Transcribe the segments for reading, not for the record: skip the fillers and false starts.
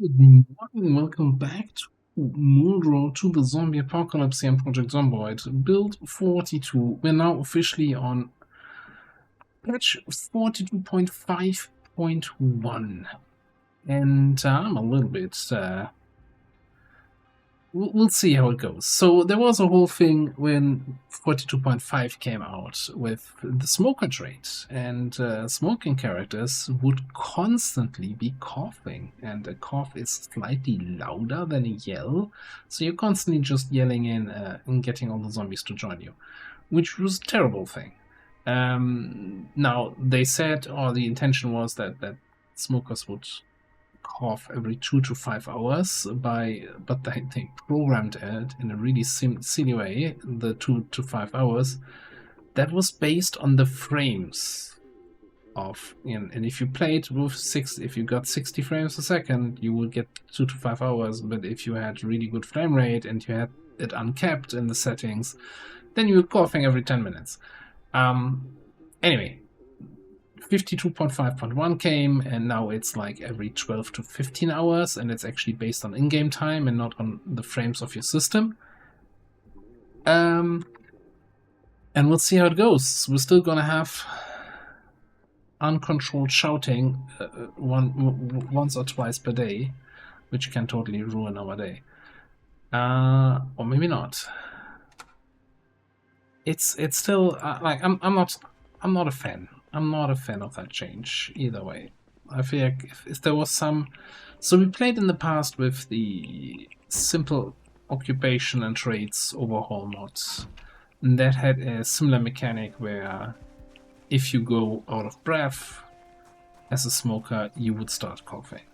Good morning, welcome back to Muldraugh, to the zombie apocalypse here in Project Zomboid. Build 42. We're now officially on patch 42.5.1. And I'm a little bit we'll see how it goes. So there was a whole thing when 42.5 came out with the smoker trait, and smoking characters would constantly be coughing, and a cough is slightly louder than a yell, so you're constantly just yelling in and getting all the zombies to join you, which was a terrible thing. Now they said, or the intention was that smokers would cough every 2 to 5 hours but they programmed it in a really silly way, the 2 to 5 hours. That was based on the frames of, and if you played with if you got 60 frames a second, you would get 2 to 5 hours. But if you had really good frame rate and you had it uncapped in the settings, then you were coughing every 10 minutes. Anyway, 52.5.1 came, and now it's like every 12 to 15 hours, and it's actually based on in-game time and not on the frames of your system. And we'll see how it goes. We're still gonna have uncontrolled shouting once or twice per day, which can totally ruin our day. Or maybe not. It's still like I'm not a fan. I'm not a fan of that change either way. I feel like if there was some... So we played in the past with the simple occupation and traits overhaul mods. And that had a similar mechanic where if you go out of breath as a smoker, you would start coughing.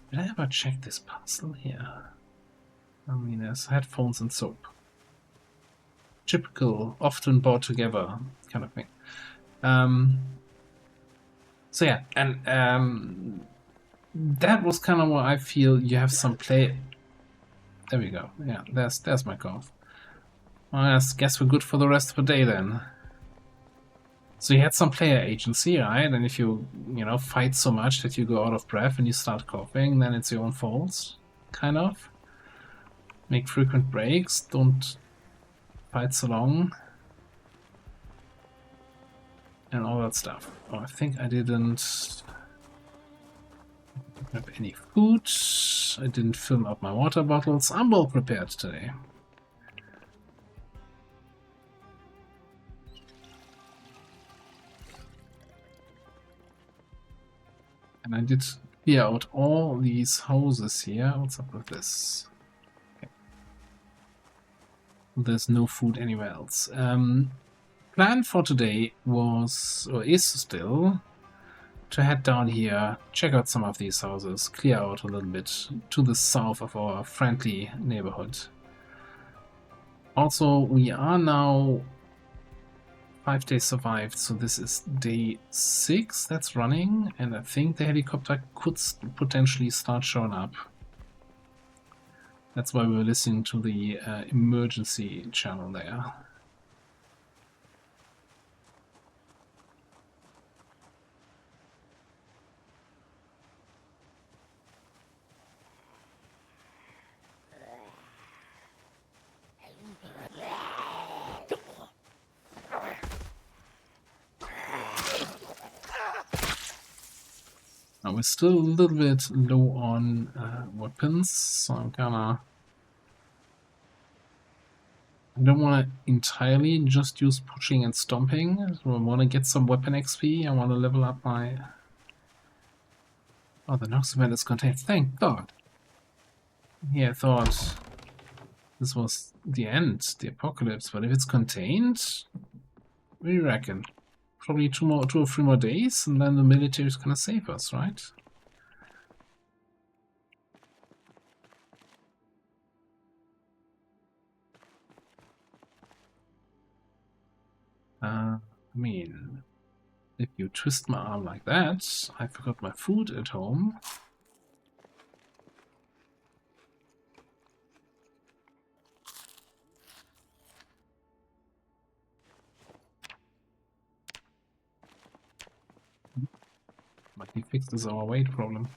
Did I ever check this parcel here? I mean, there's headphones and soap. Typical, often bought together kind of thing. So yeah, and that was kind of what I feel. You have some play. There we go. Yeah, there's my cough. Well, I guess we're good for the rest of the day then. So you had some player agency, right? And if you fight so much that you go out of breath and you start coughing, then it's your own fault, kind of. Make frequent breaks. Don't fight so long. And all that stuff. Oh, I think I didn't have any food. I didn't fill up my water bottles. I'm well prepared today. And I did clear out all these houses here. What's up with this? Okay. There's no food anywhere else. Plan for today was, or is still, to head down here, check out some of these houses, clear out a little bit to the south of our friendly neighborhood. Also, we are now 5 days survived, so this is day 6 that's running, and I think the helicopter could potentially start showing up. That's why we were listening to the emergency channel there. Now we're still a little bit low on weapons, so I'm gonna... I don't want to entirely just use pushing and stomping. So I want to get some weapon XP. I want to level up my... Oh, the Nox event is contained. Thank God. Yeah, I thought this was the end, the apocalypse. But if it's contained, what do you reckon? Probably 2 or 3 more days, and then the military is gonna save us, right? I mean, if you twist my arm like that, I forgot my food at home. Might be fixed as our weight problem.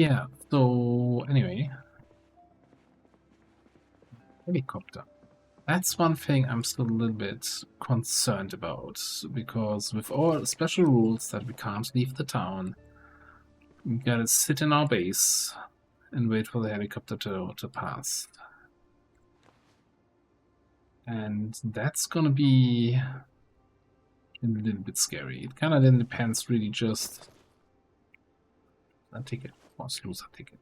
Yeah, so anyway, helicopter. That's one thing I'm still a little bit concerned about, because with all special rules that we can't leave the town, we gotta sit in our base and wait for the helicopter to pass. And that's gonna be a little bit scary. It kind of then depends really just... a ticket, or snooze a ticket.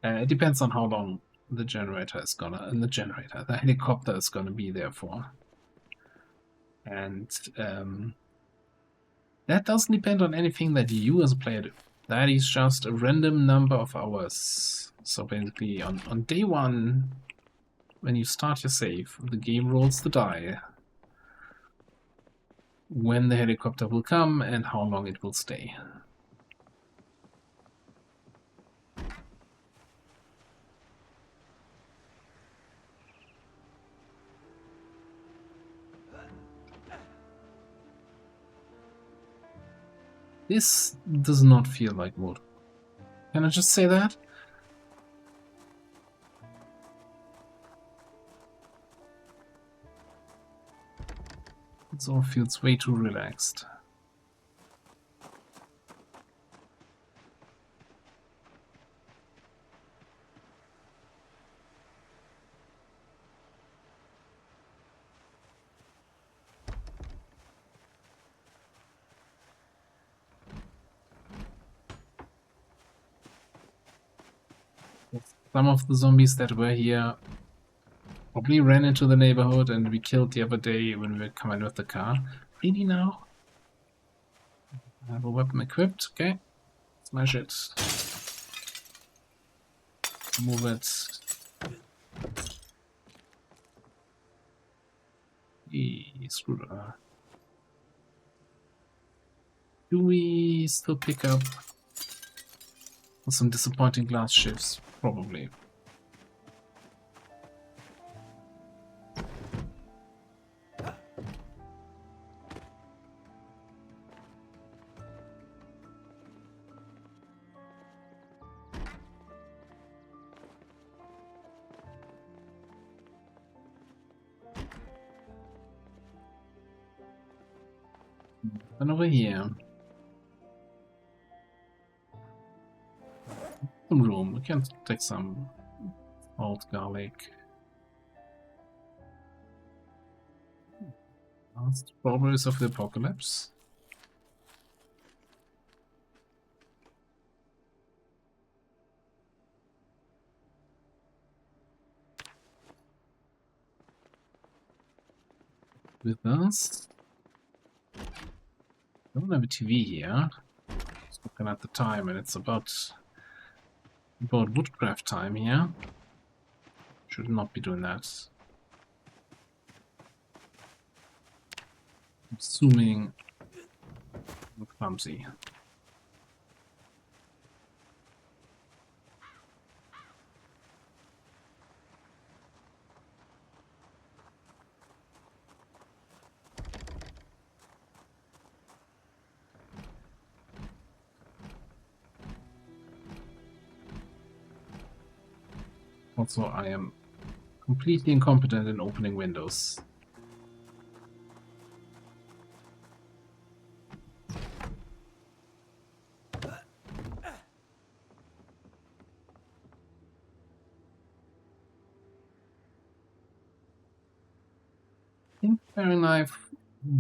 It depends on how long the the helicopter is gonna be there for. And that doesn't depend on anything that you as a player do. That is just a random number of hours. So basically on day one, when you start your save, the game rolls the die when the helicopter will come and how long it will stay. This does not feel like wood. Can I just say that? It all feels way too relaxed. Some of the zombies that were here probably ran into the neighborhood and we killed the other day when we were coming with the car. Really now? I have a weapon equipped, okay. Smash it. Move it. Screwdriver. Do we still pick up some disappointing glass shifts? Probably. And over here. Some room. We can take some old garlic. Last Strawberries of the Apocalypse. With us. I don't have a TV here. Just looking at the time, and it's about woodcraft time here. Should not be doing that. I'm assuming I'm clumsy. Also, I am completely incompetent in opening windows. I think Paring Knife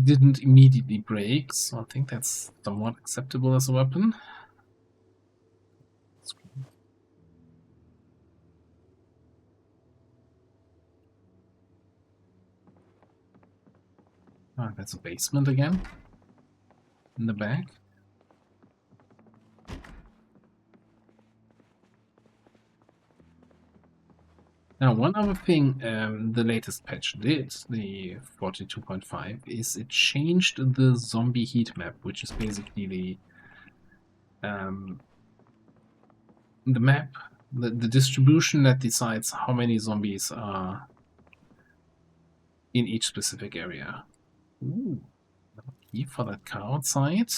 didn't immediately break, so I think that's somewhat acceptable as a weapon. Ah, that's a basement again. In the back. Now, one other thing the latest patch did, the 42.5, is it changed the zombie heat map, which is basically the map, the distribution that decides how many zombies are in each specific area. Ooh, key for that car outside.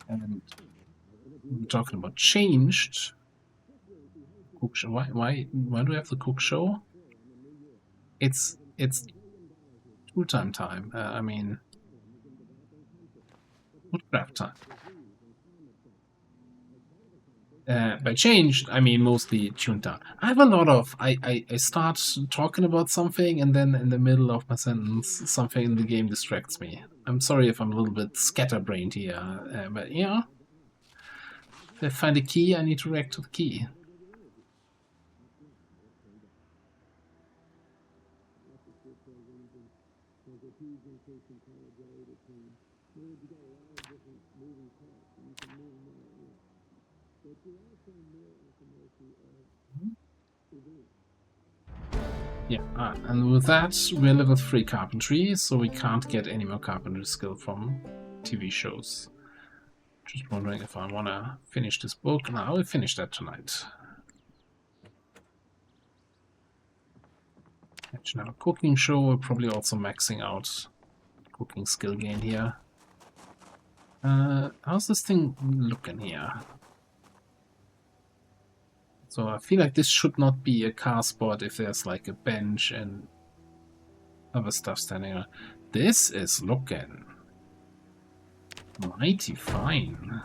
And we're talking about changed. Cook show. Why do we have the cook show? It's full-time time. I mean, woodcraft time. By changed, I mean mostly tuned down. I have a lot of I start talking about something and then in the middle of my sentence something in the game distracts me. I'm sorry if I'm a little bit scatterbrained here, but yeah, if I find a key, I need to react to the key. Yeah, and with that, we're level 3 carpentry, so we can't get any more carpentry skill from TV shows. Just wondering if I want to finish this book. No, I will finish that tonight. Actually, now a cooking show, we're probably also maxing out cooking skill gain here. How's this thing looking here? So I feel like this should not be a car spot if there's like a bench and other stuff standing around. This is looking mighty fine.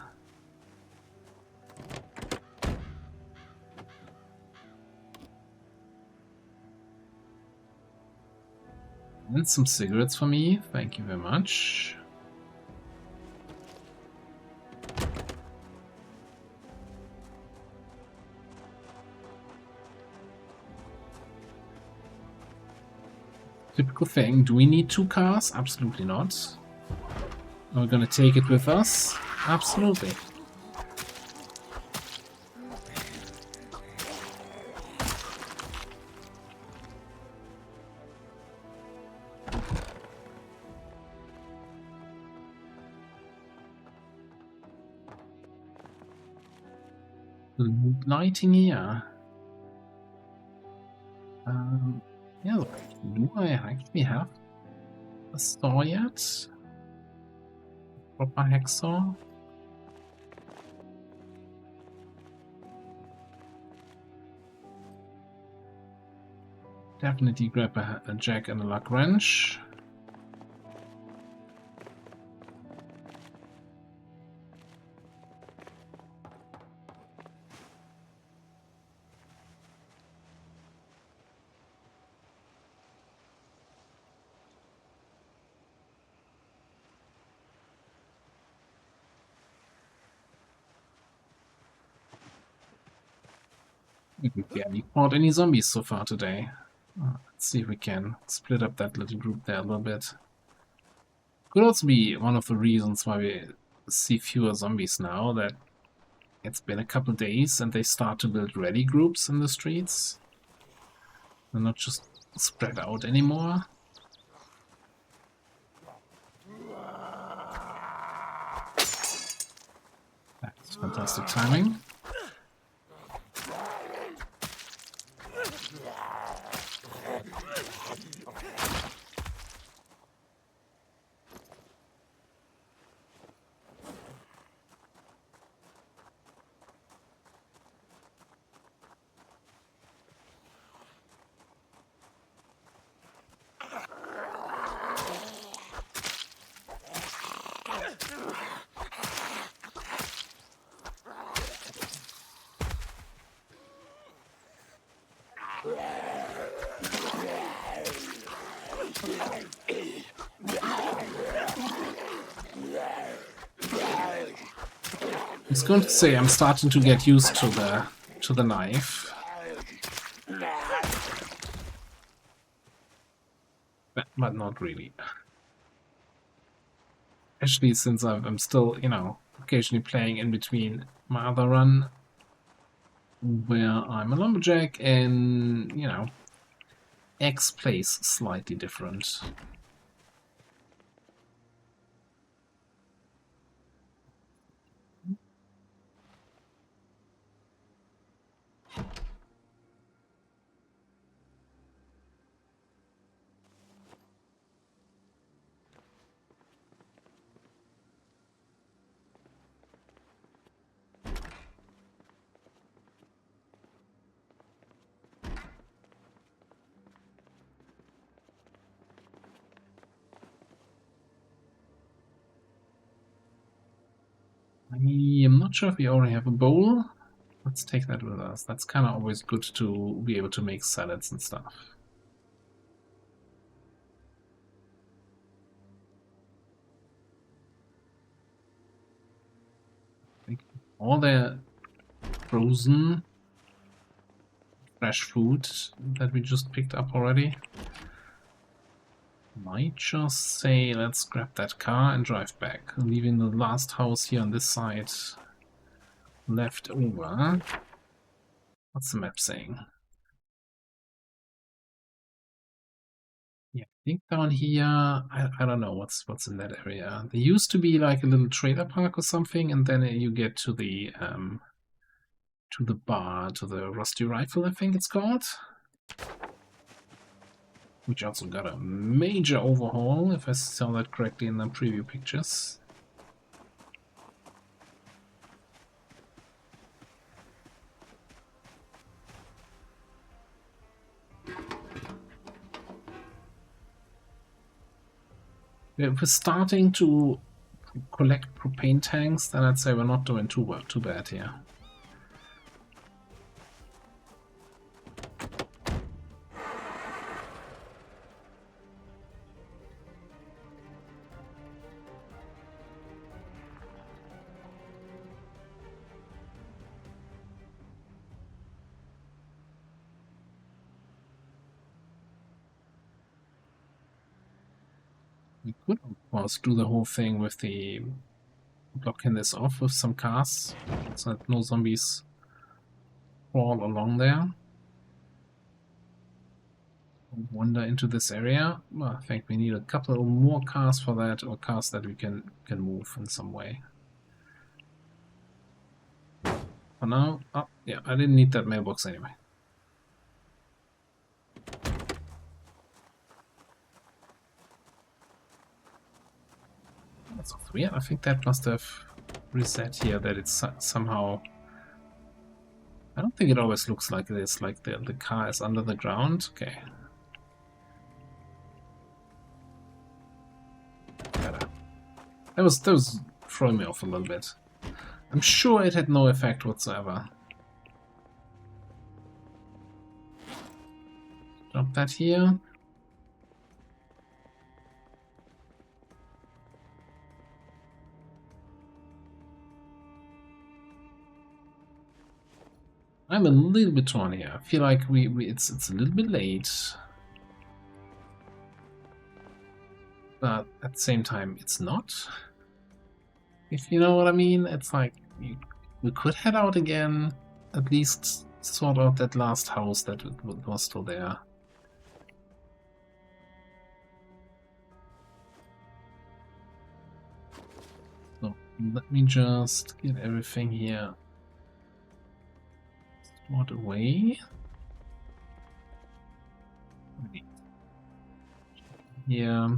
And some cigarettes for me. Thank you very much. Typical thing. Do we need 2 cars? Absolutely not. Are we gonna take it with us? Absolutely. Lighting here. Yeah, look, do I actually have a saw yet? Proper hacksaw? Definitely grab a jack and a lug wrench. We barely fought any zombies so far today. Let's see if we can split up that little group there a little bit. Could also be one of the reasons why we see fewer zombies now, that it's been a couple days and they start to build ready groups in the streets. They're not just spread out anymore. That's fantastic timing. I was going to say I'm starting to get used to the knife, but not really. Especially since I'm still, you know, occasionally playing in between my other run, where I'm a lumberjack, and you know, X plays slightly different. I'm not sure if we already have a bowl. Let's take that with us. That's kind of always good to be able to make salads and stuff. All the frozen fresh food that we just picked up already. Might just say let's grab that car and drive back, leaving the last house here on this side left over. What's the map saying? Yeah, I think down here, I don't know what's in that area. There used to be like a little trailer park or something, and then you get to the bar, to the Rusty Rifle, I think it's called. Which also got a major overhaul, if I saw that correctly in the preview pictures. If we're starting to collect propane tanks, then I'd say we're not doing too bad here. We could, of course, do the whole thing with the blocking this off with some cars, so that no zombies crawl along there. Wander into this area. Well, I think we need a couple more cars for that, or cars that we can move in some way. For now, oh yeah, I didn't need that mailbox anyway. That's weird. I think that must have reset here, that it's somehow... I don't think it always looks like this, like the car is under the ground. Okay. Better. That was throwing me off a little bit. I'm sure it had no effect whatsoever. Drop that here. I'm a little bit torn here. I feel like it's a little bit late, but at the same time, it's not. If you know what I mean, it's like we could head out again, at least sort out that last house that was still there. So let me just get everything here stored away. Yeah.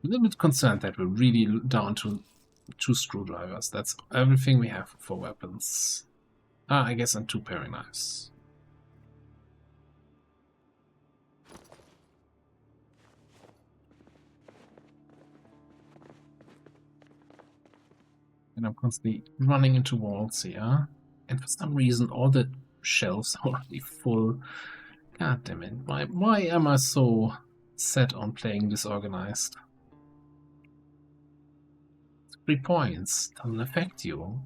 A little bit concerned that we're really down to 2 screwdrivers. That's everything we have for weapons. Ah, I guess, and 2 paring knives. And I'm constantly running into walls here. And for some reason, all the shelves are already full. God damn it. Why am I so set on playing disorganized? 3 points. Doesn't affect you.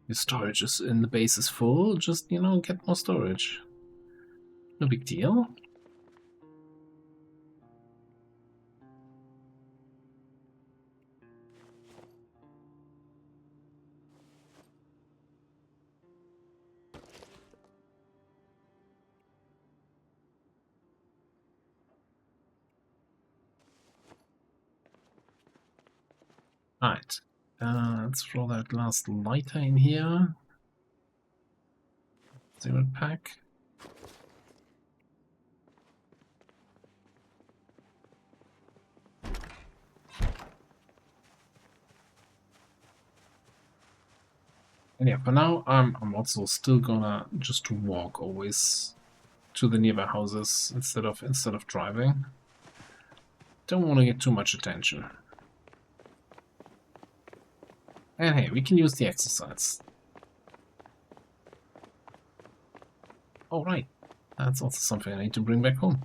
Your storage is in the base is full. Just, you know, get more storage. No big deal. Alright, let's throw that last lighter in here. Zero pack. And yeah, for now, I'm also still gonna just walk always to the nearby houses instead of driving. Don't want to get too much attention. And hey, we can use the exercise. Oh right, that's also something I need to bring back home.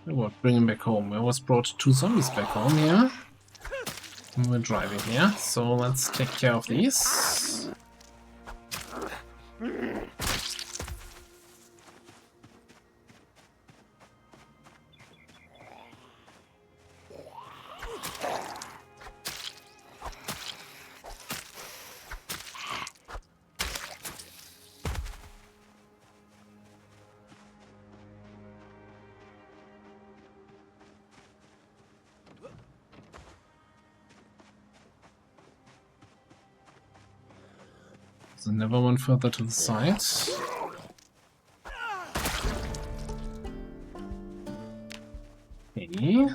What, bring him back home? I was brought 2 zombies back home, yeah? And we're driving here, so let's take care of these. So never one further to the side. Okay,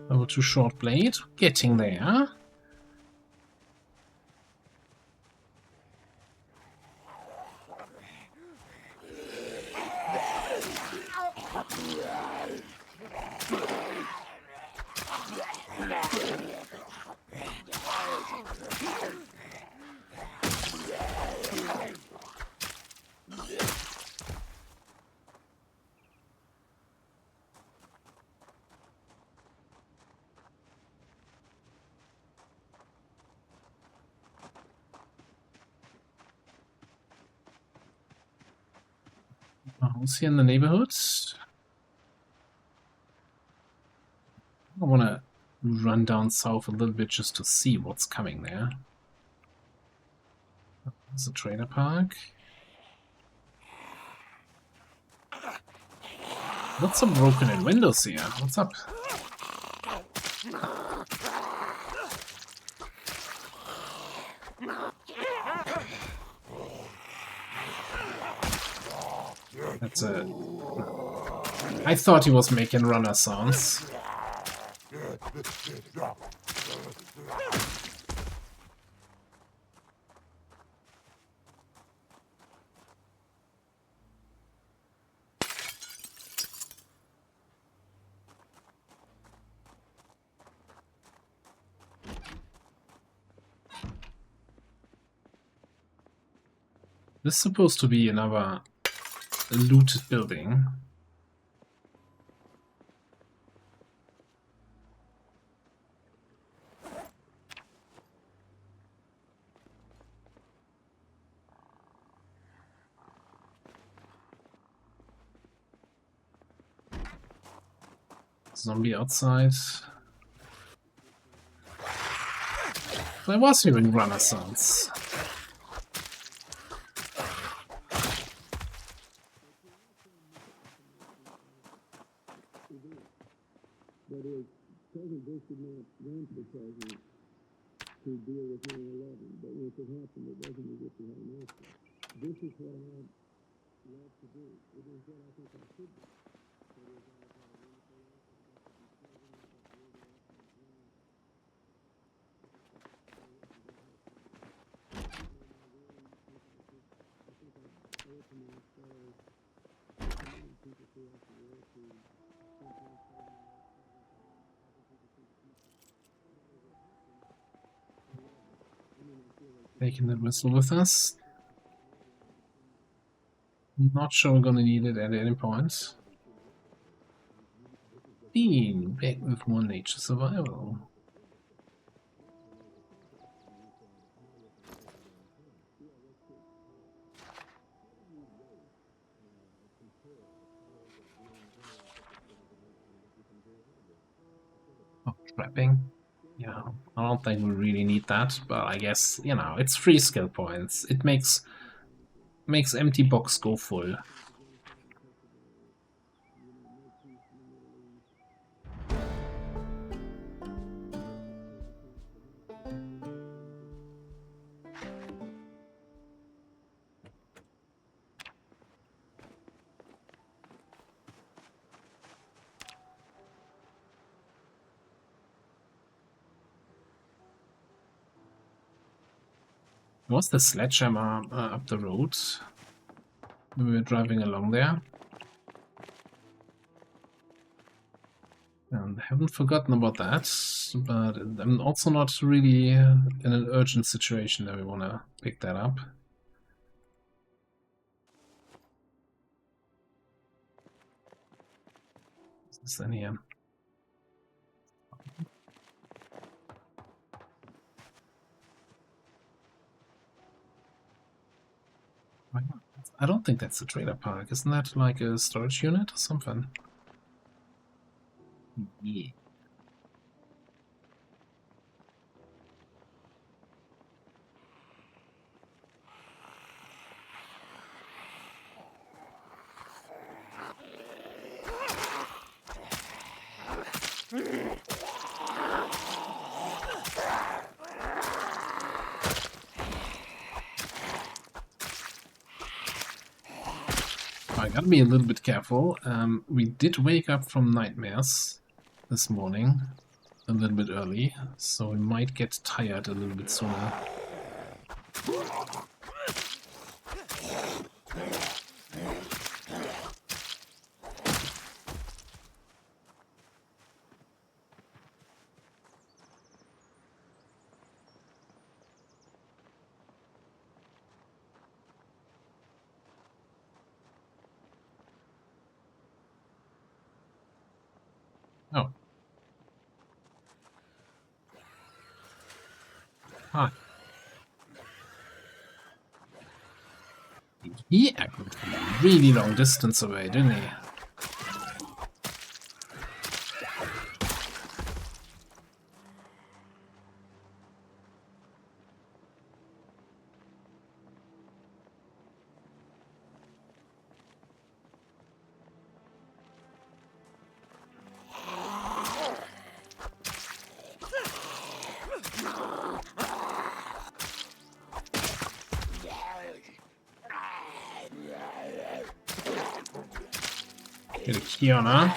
level 2 short blade, getting there. A house here in the neighborhood. I want to run down south a little bit just to see what's coming there. There's a trailer park. Lots of broken in windows here. What's up? That's a... I thought he was making runner sounds. This is supposed to be another looted building. Zombie outside. I was hearing runner sounds. That is, President Bush did not run for president to deal with 9/11, but once it happened, it wasn't as if we had an answer. This is what I'd love to do. It is what I think I should do. That is, I've got a wonderful life. I've got to be president. I've got to live it up and dream. I think I'd owe it to my fellow people throughout the world to sometimes tell them I was having people see the future. Taking the whistle with us. Not sure we're gonna need it at any point. Being back with more nature survival. Oh, trapping. Yeah, I don't think we really need that, but I guess, you know, it's 3 skill points. It makes empty box go full. Was the sledgehammer up the road? We were driving along there. And I haven't forgotten about that, but I'm also not really in an urgent situation that we want to pick that up. What's this in here? I don't think that's a trailer park. Isn't that like a storage unit or something? Yeah. I gotta be a little bit careful. We did wake up from nightmares this morning a little bit early, so we might get tired a little bit sooner. Oh. Hi. He echoed from a really long distance away, didn't he? Get a key on her.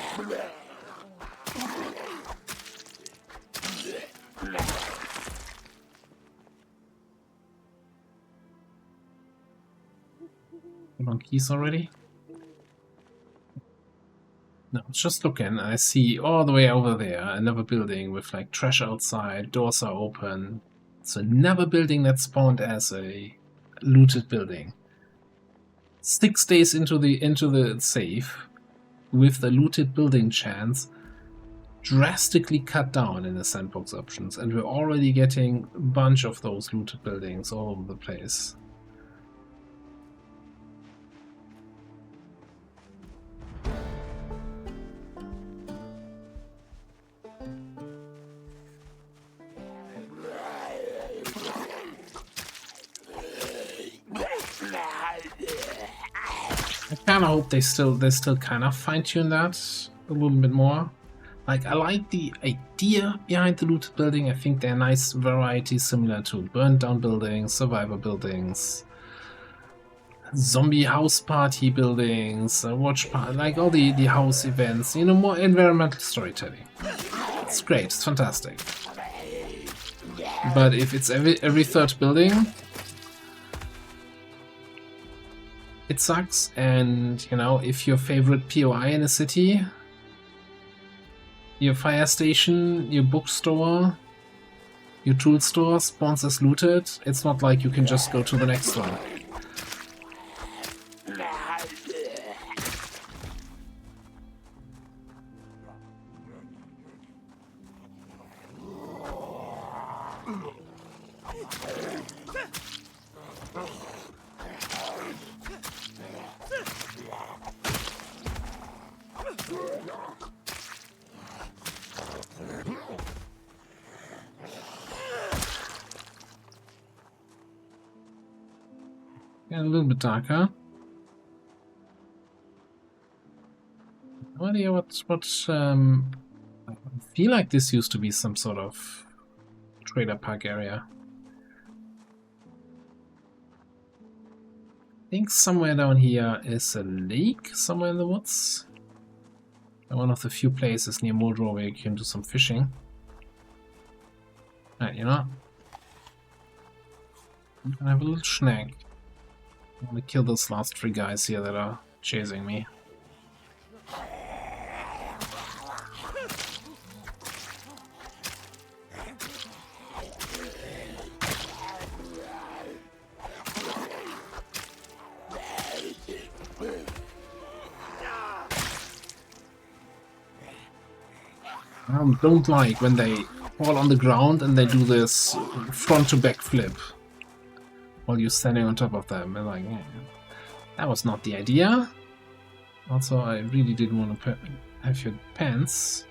Put on keys already? No, I was just looking. I see all the way over there another building with like trash outside, doors are open. It's another building that spawned as a looted building. 6 days into the safe, with the looted building chance drastically cut down in the sandbox options, and we're already getting a bunch of those looted buildings all over the place. I kind of hope they still kind of fine-tune that a little bit more. Like, I like the idea behind the looted building. I think they're a nice variety, similar to burned down buildings, survivor buildings, zombie house party buildings, watch party, like all the house events, you know, more environmental storytelling. It's great, it's fantastic. But if it's every third building, it sucks. And, you know, if your favorite POI in a city, your fire station, your bookstore, your tool store spawns as looted, it's not like you can just go to the next one. Yeah, a little bit darker. No idea what I feel like this used to be some sort of trailer park area. I think somewhere down here is a lake, somewhere in the woods. One of the few places near Muldraugh where you can do some fishing. Right, you know. I'm gonna have a little snack. I want to kill those last 3 guys here that are chasing me. I don't like when they fall on the ground and they do this front to back flip while you're standing on top of them. And like, that was not the idea. Also, I really didn't want to have your pants.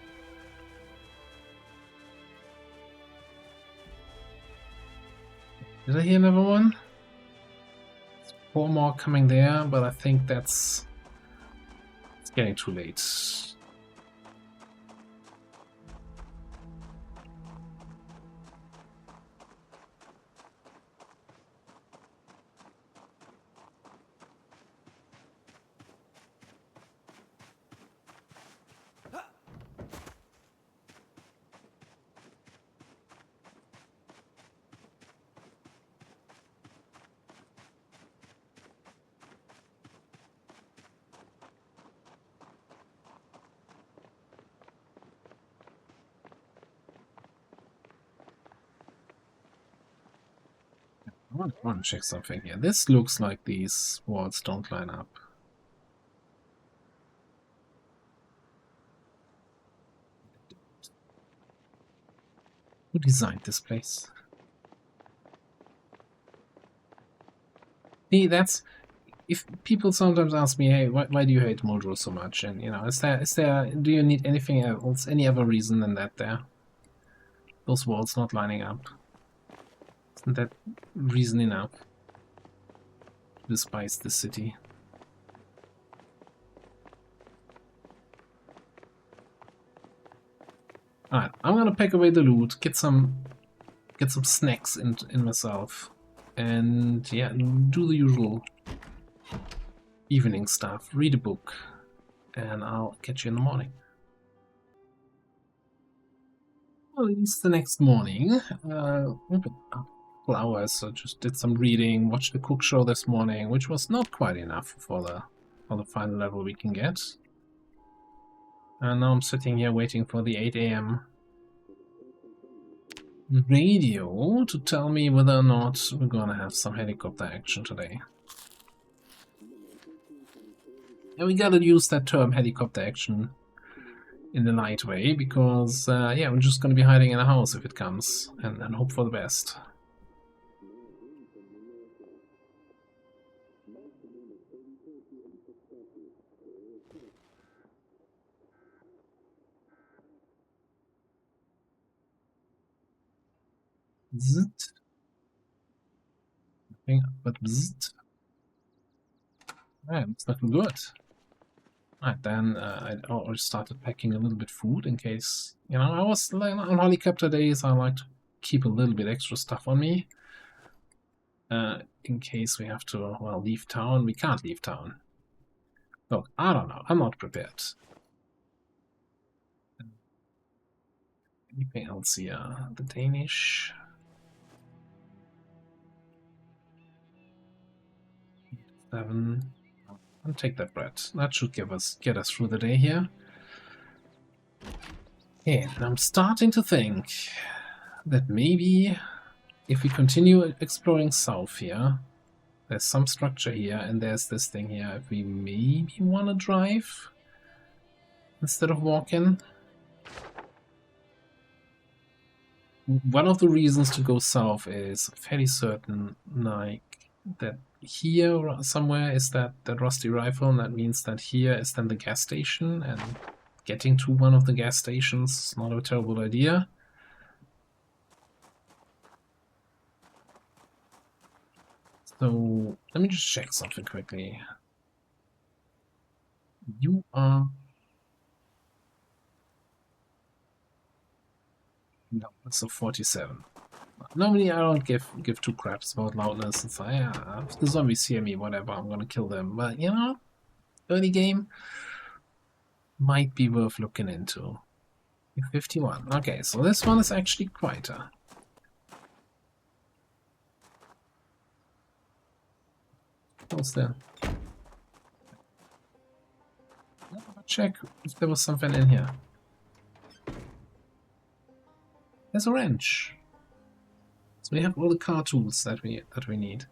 Did I hear another one? 4 more coming there, but I think it's getting too late. I want to check something here. This looks like these walls don't line up. Who designed this place? See, that's... If people sometimes ask me, hey, why do you hate Muldraugh so much? And, you know, do you need anything else, any other reason than that there? Those walls not lining up. Isn't that reason enough to despise the city? Alright, I'm gonna pack away the loot, get some snacks in myself, and yeah, do the usual evening stuff, read a book, and I'll catch you in the morning. Well, at least the next morning, a couple hours, I just did some reading, watched the cook show this morning, which was not quite enough for the final level we can get. And now I'm sitting here waiting for the 8 AM radio to tell me whether or not we're gonna have some helicopter action today. And we gotta use that term helicopter action in the light way, because yeah, we're just gonna be hiding in a house if it comes, and hope for the best. Bzzzt. Nothing but bzzzt. Alright, it's looking good. Alright, then I already started packing a little bit food in case, you know, I was like, on helicopter days, I like to keep a little bit extra stuff on me. In case we have to, well, leave town. We can't leave town. Look, I don't know. I'm not prepared. Anything else here? The Danish. 7. I'll take that bread. That should get us through the day here. Okay, and I'm starting to think that maybe if we continue exploring south here, there's some structure here, and there's this thing here. If we maybe want to drive instead of walking. One of the reasons to go south is fairly certain, like, that here somewhere is that rusty rifle, and that means that here is then the gas station, and getting to one of the gas stations is not a terrible idea. So let me just check something quickly. You are... No, it's a 47. Normally I don't give two craps about loudness. It's like, yeah, if the zombies hear me, whatever, I'm gonna kill them. But, you know, early game might be worth looking into. 51. Okay, so this one is actually quieter. What's there? Check if there was something in here. There's a wrench. So we have all the car tools that we need.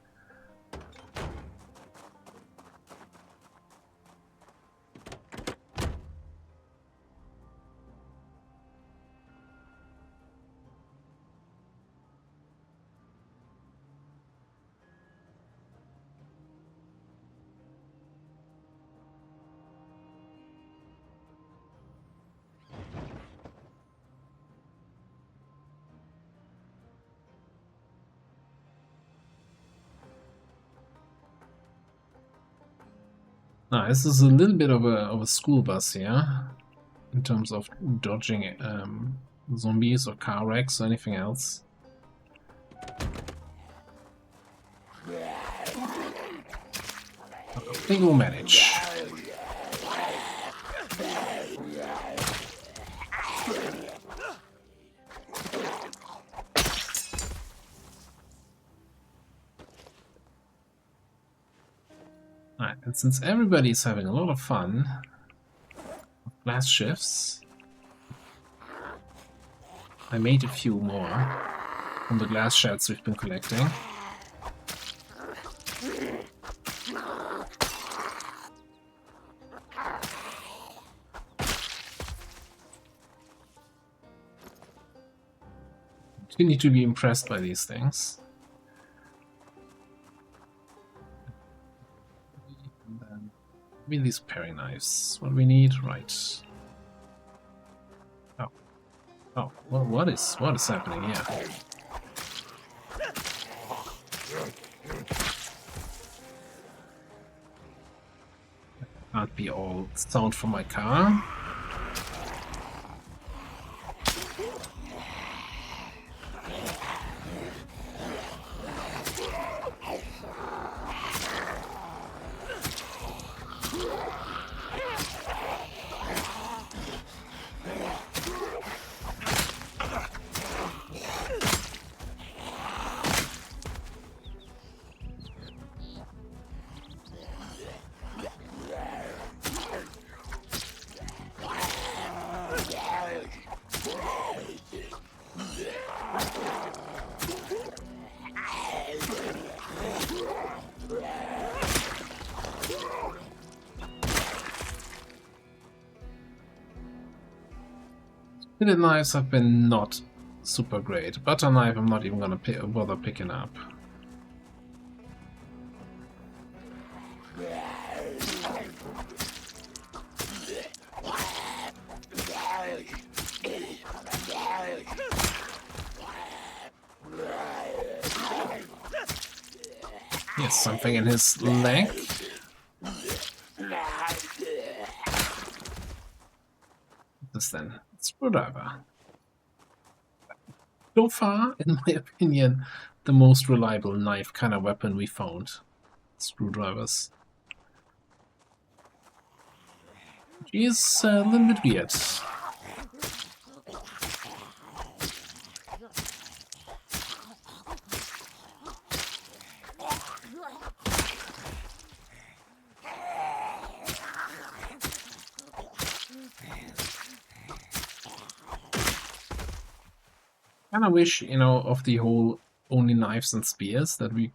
Now, this is a little bit of a school bus here, in terms of dodging zombies or car wrecks or anything else. I think we'll manage. Alright, and since everybody's having a lot of fun with glass shifts, I made a few more from the glass shards we've been collecting. Continue to be impressed by these things. And then maybe these paring knives. What we need, right? Oh, well, what is happening here? Can't be all sound from my car. Fitted knives have been not super great. Butter knife I'm not even gonna bother picking up. Yes, something in his leg. This then. Screwdriver. So far, in my opinion, the most reliable knife kind of weapon we found. Screwdrivers. Which is a little bit weird. And I wish, you know, of the whole only knives and spears that we...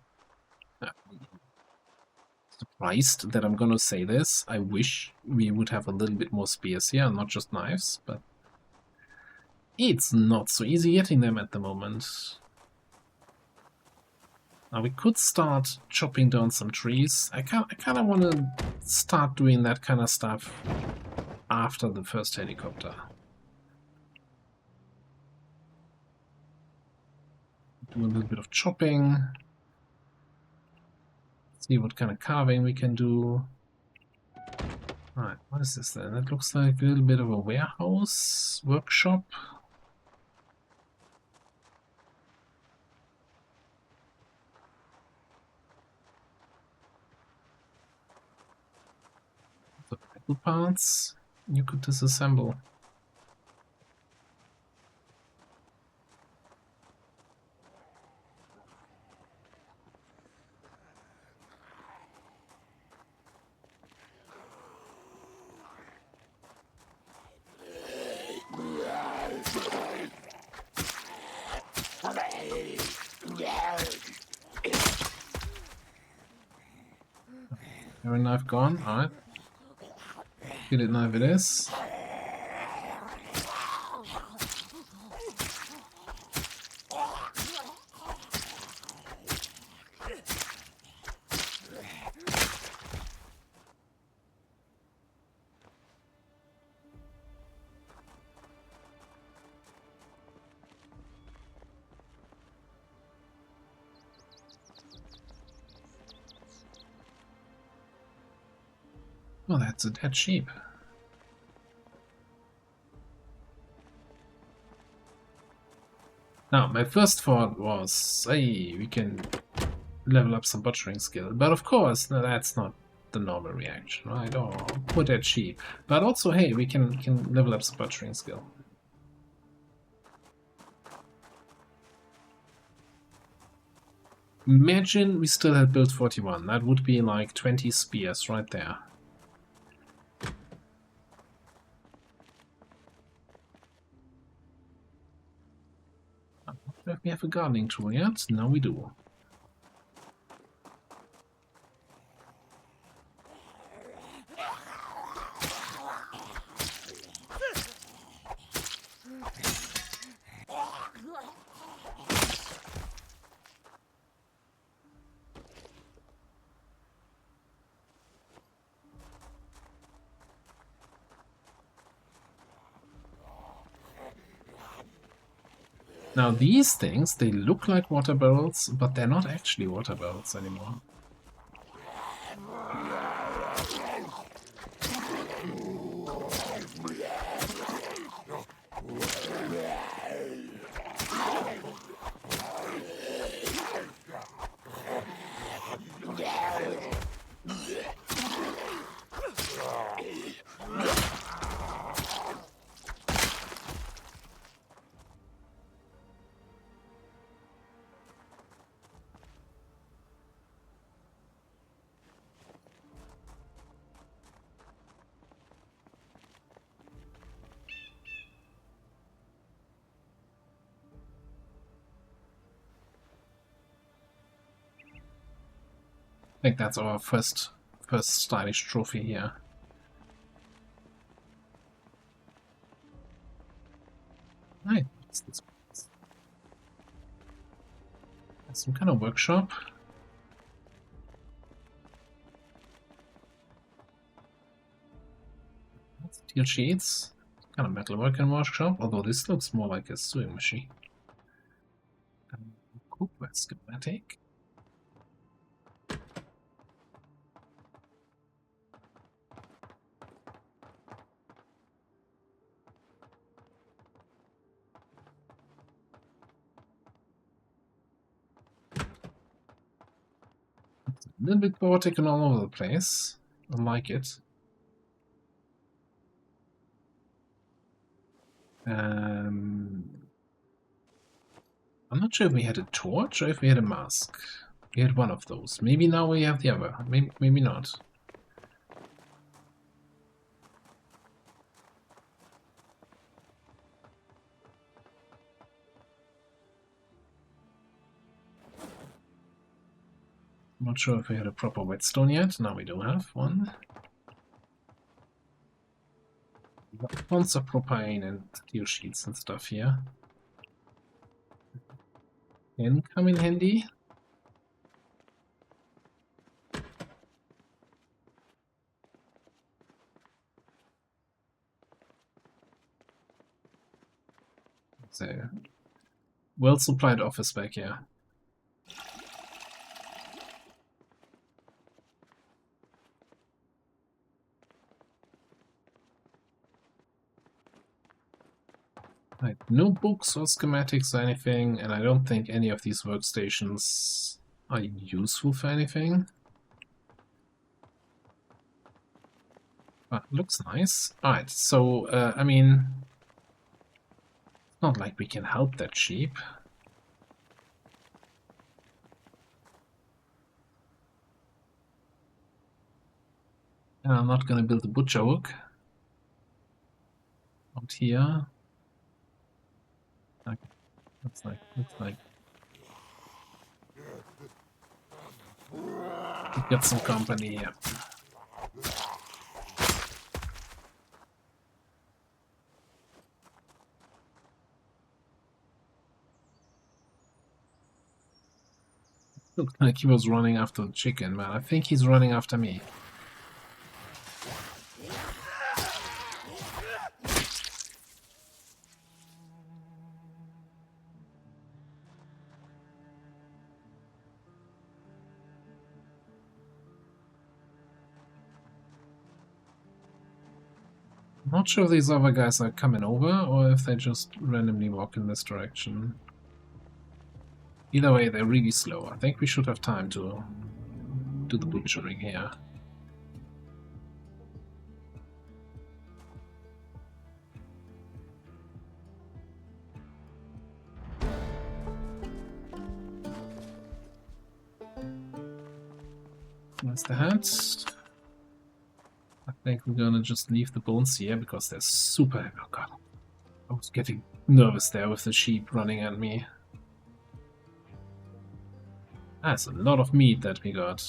surprised that I'm gonna say this. I wish we would have a little bit more spears here, not just knives, but... it's not so easy getting them at the moment. Now we could start chopping down some trees. I kind of want to start doing that kind of stuff after the first helicopter. Do a little bit of chopping. See what kind of carving we can do. Alright, what is this then? That looks like a little bit of a warehouse, workshop. The metal parts you could disassemble. Iron knife gone. Alright. Skillet knife it is. Oh, that's a dead sheep. Now, my first thought was, hey, we can level up some butchering skill. But of course, no, that's not the normal reaction, right? Oh, poor dead sheep. But also, hey, we can level up some butchering skill. Imagine we still had build 41. That would be like 20 spears right there. Do we have a gardening tool yet? No, we do. Now these things, they look like water barrels, but they're not actually water barrels anymore. I think that's our first stylish trophy here. Right, what's this? Some kind of workshop. Steel sheets. Kind of metalworking workshop, although this looks more like a sewing machine. Cookware schematic. It's a little bit chaotic and all over the place. I like it. I'm not sure if we had a torch or if we had a mask. We had one of those. Maybe now we have the other. Maybe not. I'm not sure if we had a proper whetstone yet. Now we do have one. We've got tons of propane and steel sheets and stuff here. Can come in handy. So, well supplied office back here. Right, no books or schematics or anything, and I don't think any of these workstations are useful for anything. But looks nice. Alright, so, I mean, it's not like we can help that sheep. And I'm not gonna build a butcher hook out here. Okay, looks like we've got some company here. Looked like he was running after the chicken, but I think he's running after me. Not sure if these other guys are coming over or if they just randomly walk in this direction. Either way, they're really slow. I think we should have time to do the butchering here. That's the head. I think we're gonna just leave the bones here because they're super heavy. Oh god. I was getting nervous there with the sheep running at me. That's a lot of meat that we got.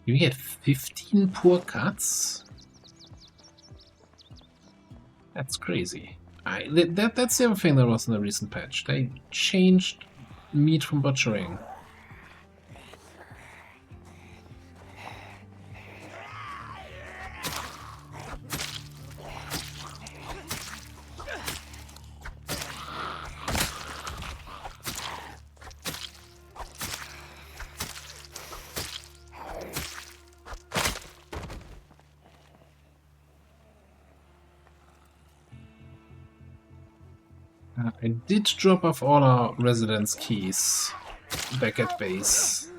You get 15 poor cuts? That's crazy. That's the other thing that was in the recent patch. They changed meat from butchering. I did drop off all our residence keys back at base.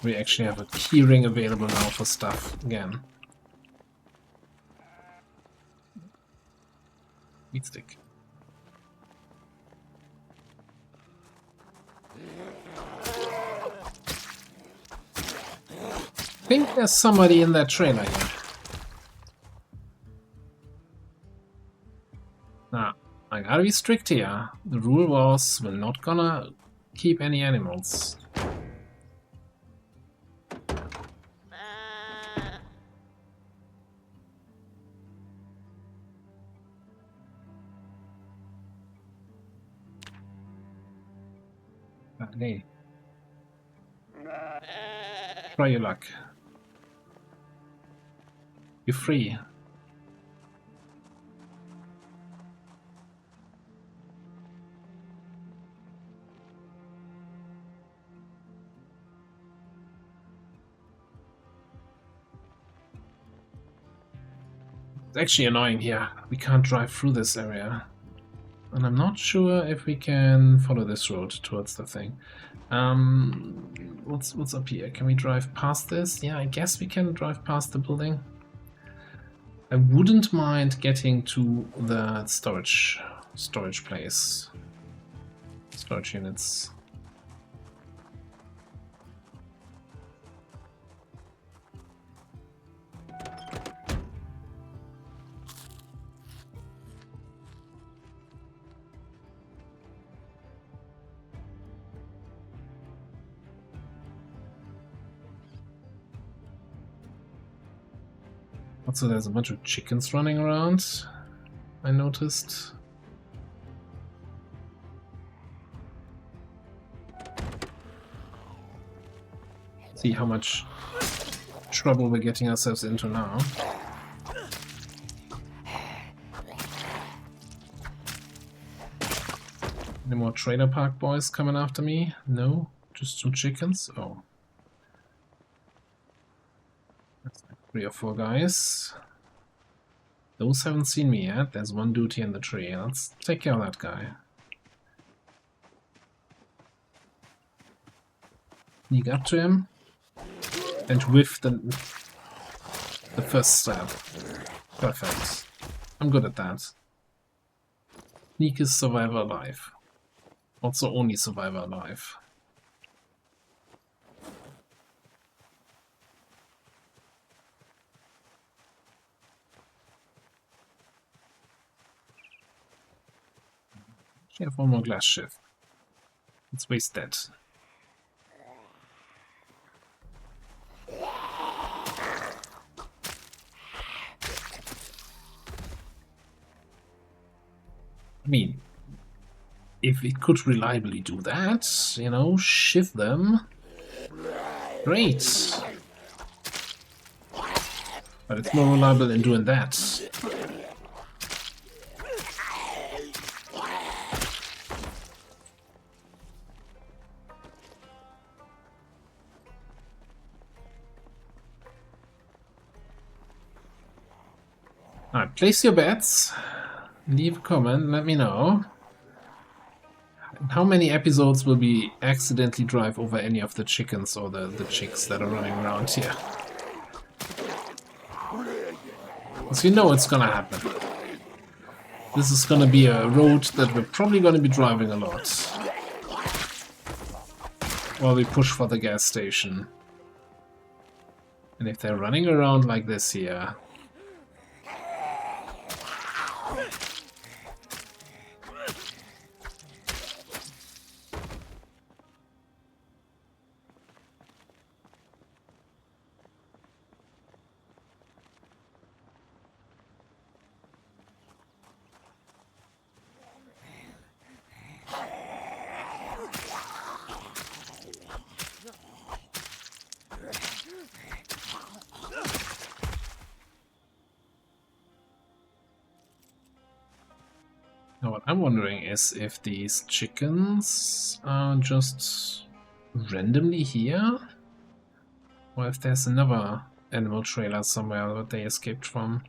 We actually have a key ring available now for stuff again. Meat stick. I think there's somebody in that trailer here. Nah, I gotta be strict here. The rule was we're not gonna keep any animals. Hey. Try your luck. You're free. It's actually annoying here. We can't drive through this area. And I'm not sure if we can follow this road towards the thing. What's up here? Can we drive past this? Yeah, I guess we can drive past the building. I wouldn't mind getting to the storage place. Storage units. Also, there's a bunch of chickens running around, I noticed. See how much trouble we're getting ourselves into now. Any more trailer park boys coming after me? No? Just some chickens? Oh. That's like 3 or 4 guys. Those haven't seen me yet. There's one dude here in the tree. Let's take care of that guy. Sneak up to him and whiff the first stab. Perfect. I'm good at that. Sneak is survivor alive. Also only survivor alive. Okay, have one more glass shift. Let's waste that. I mean, if it could reliably do that, you know, shift them, great. But it's more reliable in doing that. Alright, place your bets. Leave a comment, let me know. How many episodes will we accidentally drive over any of the chickens or the chicks that are running around here? Because you know it's gonna happen. This is gonna be a road that we're probably gonna be driving a lot. While we push for the gas station. And if they're running around like this here... Now what I'm wondering is if these chickens are just randomly here, or if there's another animal trailer somewhere that they escaped from.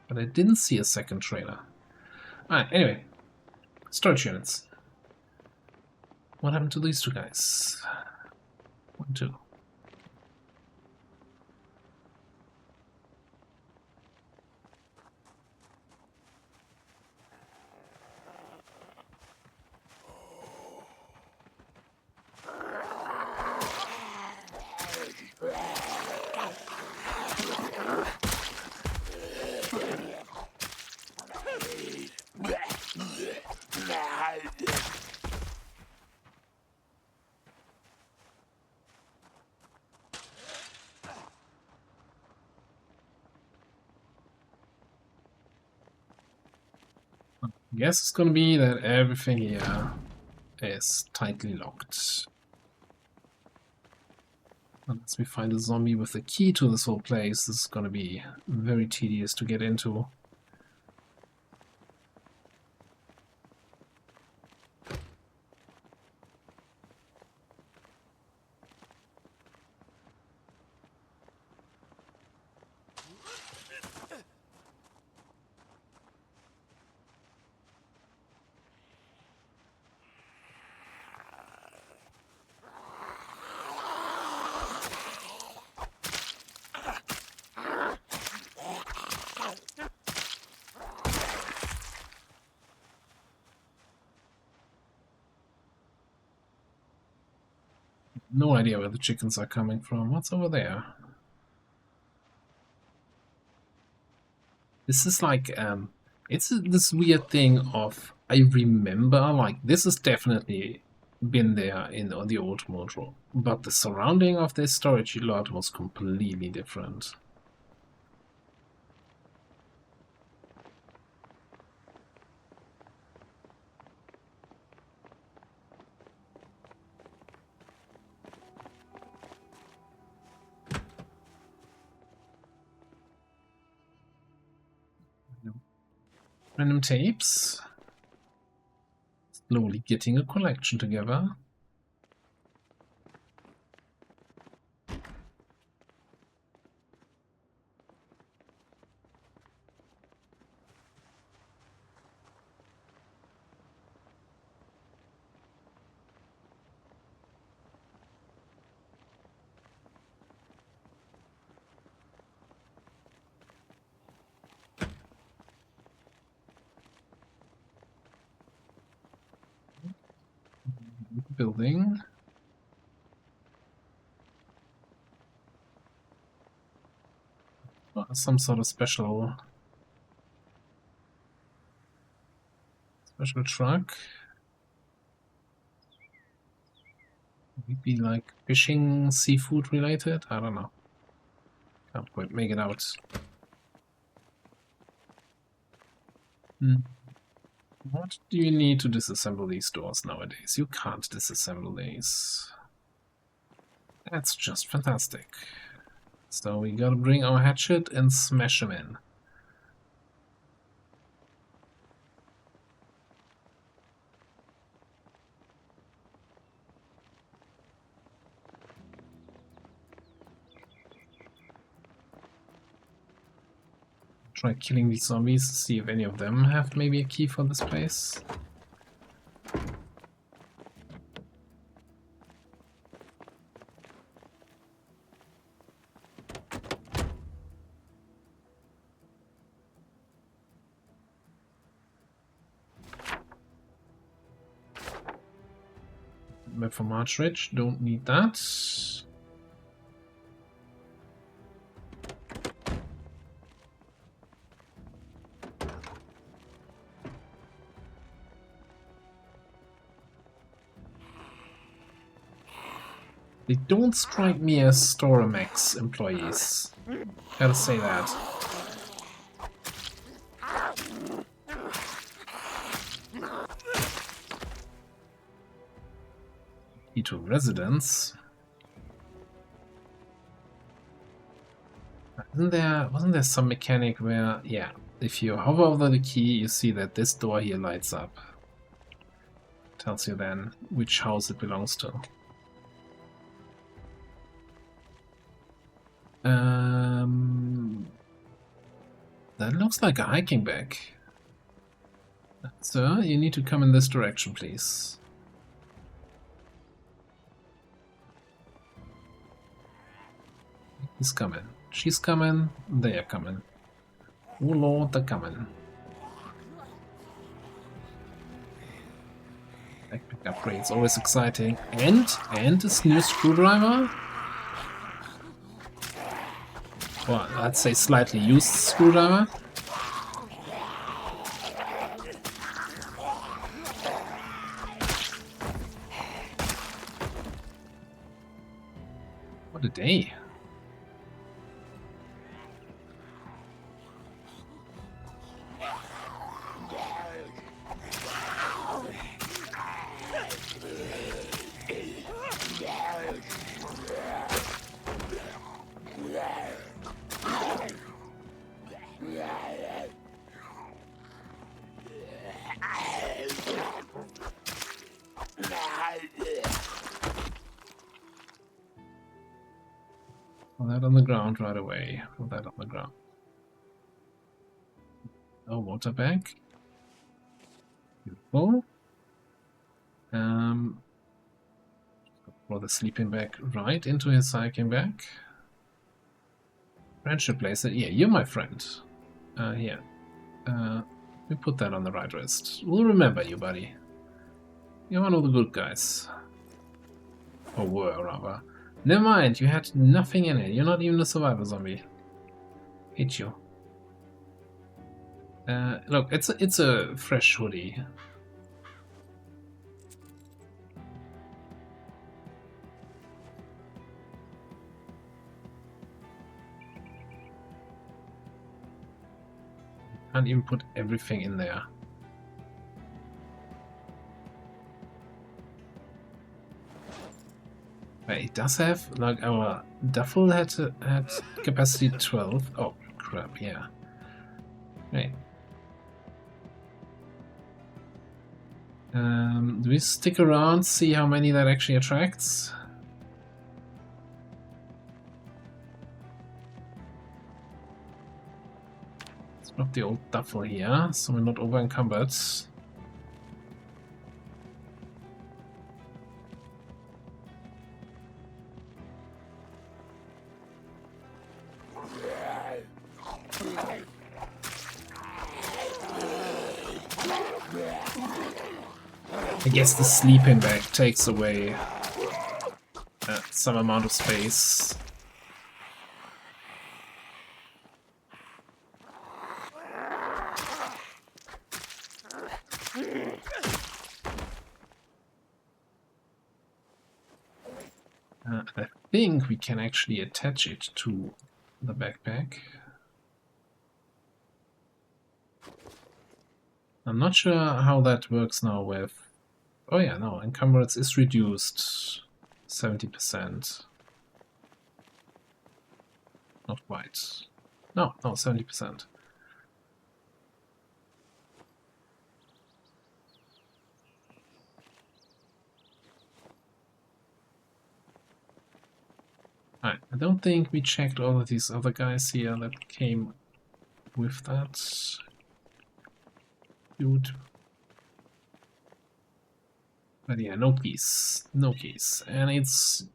But I didn't see a second trailer. Alright, anyway. Storage units. What happened to these two guys? 1, 2. Guess it's gonna be that everything here is tightly locked. Unless we find a zombie with the key to this whole place, this is gonna be very tedious to get into. No idea where the chickens are coming from. What's over there? This is like, it's this weird thing of, I remember, like, this has definitely been there on the old Muldraugh, but the surrounding of this storage lot was completely different. Random tapes. Slowly getting a collection together. Building. Some sort of special Special truck. Maybe like fishing, seafood related? I don't know. Can't quite make it out. What do you need to disassemble these doors nowadays? You can't disassemble these. That's just fantastic. So we gotta bring our hatchet and smash him in. Try killing these zombies, see if any of them have maybe a key for this place. Map for March Ridge, don't need that. They don't strike me as Storamex employees. Gotta say that. E2 residents. Wasn't there some mechanic where, yeah, if you hover over the key, you see that this door here lights up. Tells you then which house it belongs to. That looks like a hiking bag. Sir, you need to come in this direction, please. He's coming. She's coming. They are coming. Oh Lord, they're coming. Backpack upgrades, always exciting. And this new screwdriver? Well, let's say slightly used screwdriver. What a day. Put that on the ground right away. Put that on the ground. Oh, water bag. Beautiful. Throw the sleeping bag right into his hiking bag. Friendship bracelet. Yeah, you're my friend. Here. We put that on the right wrist. We'll remember you, buddy. You're one of the good guys. Or were, rather. Never mind, you had nothing in it. You're not even a survivor zombie. Hate you. Look, it's a fresh hoodie. Can't even put everything in there. But it does have, like, our duffel had capacity 12. Oh crap, yeah. Right. Do we stick around, see how many that actually attracts? Let's drop the old duffel here, so we're not over encumbered. I guess the sleeping bag takes away some amount of space. I think we can actually attach it to the backpack. I'm not sure how that works now with... Oh yeah, no, encumbrance is reduced 70%. Not quite. No, 70%. Alright, I don't think we checked all of these other guys here that came with that. Dude. But yeah, no keys. No keys. And it's...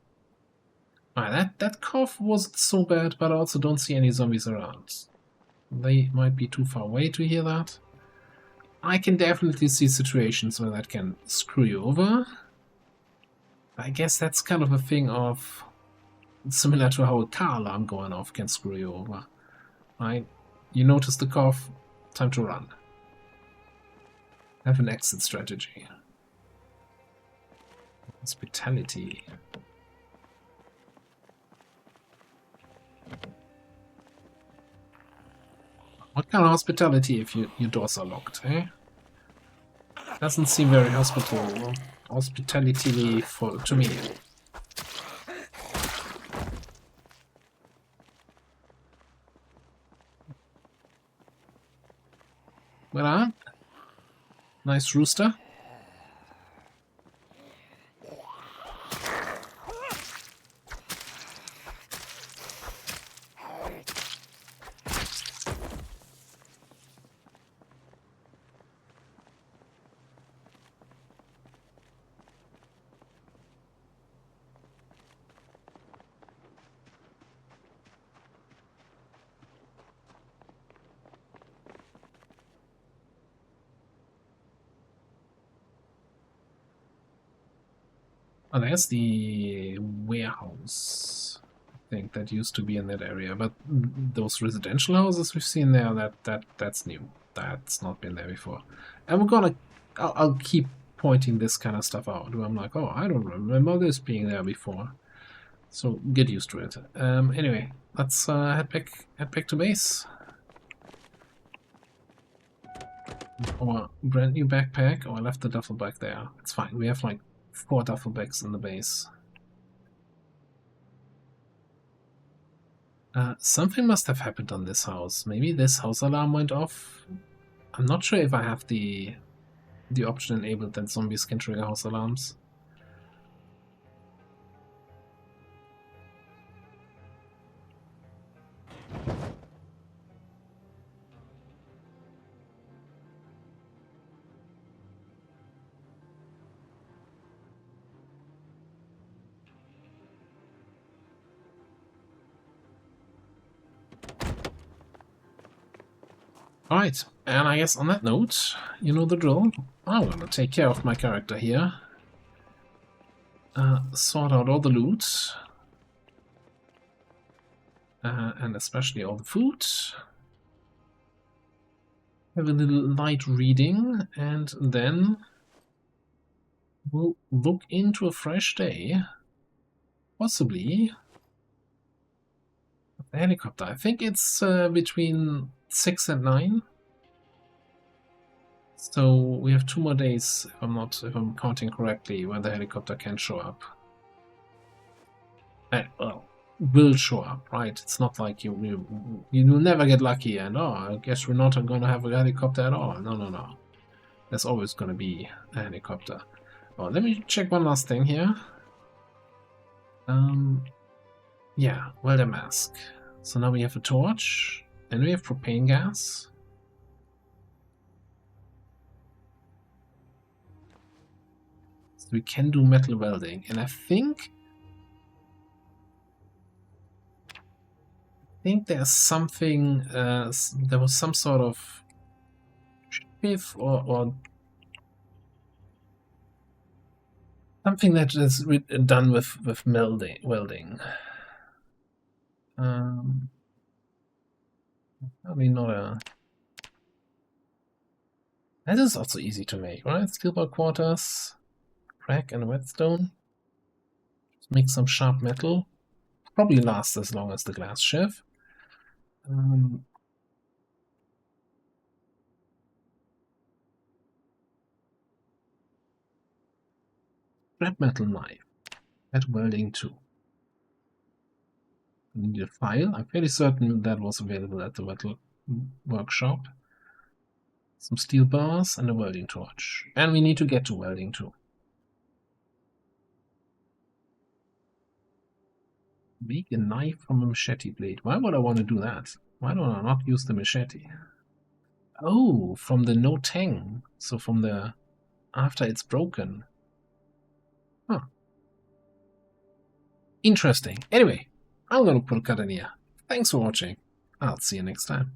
that cough wasn't so bad, but I also don't see any zombies around. They might be too far away to hear that. I can definitely see situations where that can screw you over. I guess that's kind of a thing of... similar to how a car alarm going off can screw you over. Right? You notice the cough, time to run. Have an exit strategy. Hospitality. What kind of hospitality if your doors are locked, eh? Doesn't seem very hospitality to me. Well, nice rooster. Oh, there's the warehouse. I think that used to be in that area, but those residential houses we've seen there, that's new. That's not been there before. And I'll keep pointing this kind of stuff out. Where I'm like, oh, I don't remember this being there before. So get used to it. Anyway, let's head back to base. Our brand new backpack. Oh, I left the duffel bag there. It's fine. We have like 4 duffel bags in the base. Something must have happened on this house. Maybe this house alarm went off. I'm not sure if I have the option enabled that zombies can trigger house alarms. Alright, and I guess on that note, you know the drill. I'm gonna take care of my character here. Sort out all the loot. And especially all the food. Have a little light reading, and then we'll look into a fresh day. Possibly the helicopter. I think it's between 6 and 9. So we have 2 more days, if I'm counting correctly, when the helicopter can show up. Well, will show up, right? It's not like you will never get lucky and I guess we're not going to have a helicopter at all. No. There's always going to be a helicopter. Oh, let me check one last thing here. Yeah, welder mask. So now we have a torch, and we have propane gas. So we can do metal welding, and I think there's something, there was some sort of shift or something that is done with welding. Probably not a... That is also easy to make, right? Steel bar quarters, crack and whetstone. Let's make some sharp metal. Probably lasts as long as the glass chef. Scrap metal knife. Add welding too. I need a file. I'm fairly certain that was available at the metal workshop. Some steel bars and a welding torch. And we need to get to welding too. Make a knife from a machete blade. Why would I want to do that? Why don't I not use the machete? Oh, from the no tang. So from the after it's broken. Huh. Interesting. Anyway, I'm gonna put a cut in here. Thanks for watching. I'll see you next time.